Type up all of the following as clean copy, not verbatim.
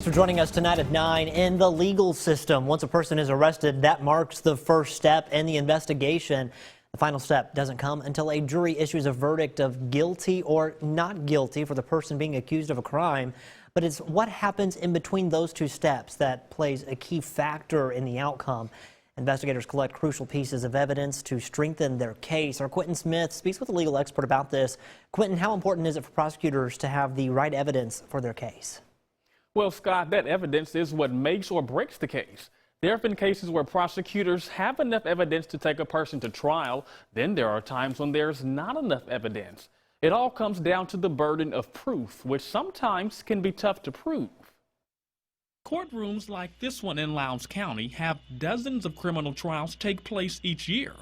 Thanks for joining us tonight at 9. In the legal system, once a person is arrested, that marks the first step in the investigation. The final step doesn't come until a jury issues a verdict of guilty or not guilty for the person being accused of a crime. But it's what happens in between those two steps that plays a key factor in the outcome. Investigators collect crucial pieces of evidence to strengthen their case. Our Quentin Smith speaks with a legal expert about this. Quentin, how important is it for prosecutors to have the right evidence for their case? Well, Scott, that evidence is what makes or breaks the case. There have been cases where prosecutors have enough evidence to take a person to trial. Then there are times when there's not enough evidence. It all comes down to the burden of proof, which sometimes can be tough to prove. Courtrooms like this one in Lowndes County have dozens of criminal trials take place each year.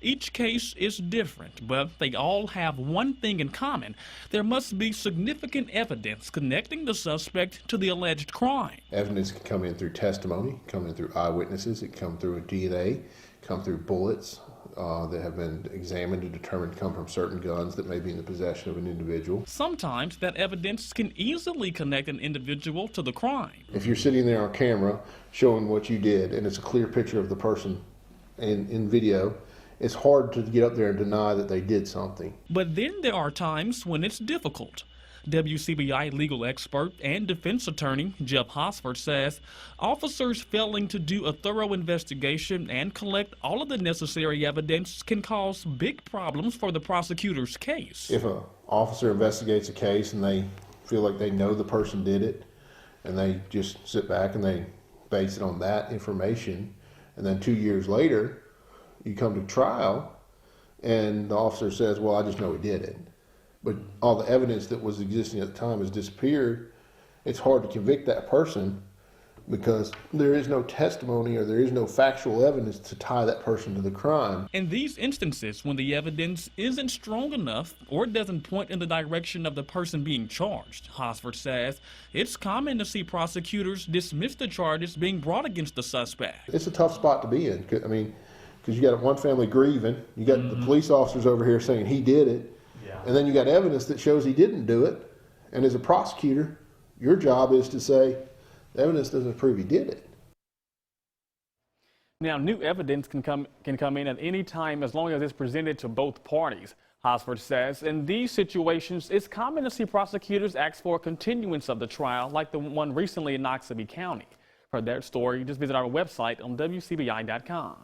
Each case is different, but they all have one thing in common. There must be significant evidence connecting the suspect to the alleged crime. Evidence can come in through testimony, come in through eyewitnesses, it can come through DNA, come through bullets that have been examined to determine to come from certain guns that may be in the possession of an individual. Sometimes that evidence can easily connect an individual to the crime. If you're sitting there on camera showing what you did and it's a clear picture of the person in video, it's hard to get up there and deny that they did something. But then there are times when it's difficult. WCBI legal expert and defense attorney Jeff Hosford says officers failing to do a thorough investigation and collect all of the necessary evidence can cause big problems for the prosecutor's case. If an officer investigates a case and they feel like they know the person did it and they just sit back and they base it on that information, and then 2 years later you come to trial and the officer says, well, I just know he did it, but all the evidence that was existing at the time has disappeared, it's hard to convict that person because there is no testimony or there is no factual evidence to tie that person to the crime. In these instances, when the evidence isn't strong enough or doesn't point in the direction of the person being charged, Hosford says it's common to see prosecutors dismiss the charges being brought against the suspect. It's a tough spot to be in. I mean, because you got one family grieving, you got the police officers over here saying he did it, and then you got evidence that shows he didn't do it. And as a prosecutor, your job is to say, the evidence doesn't prove he did it. Now, new evidence can come in at any time as long as it's presented to both parties. Hosford says in these situations, it's common to see prosecutors ask for a continuance of the trial, like the one recently in Noxubee County. For that story, just visit our website on WCBI.com.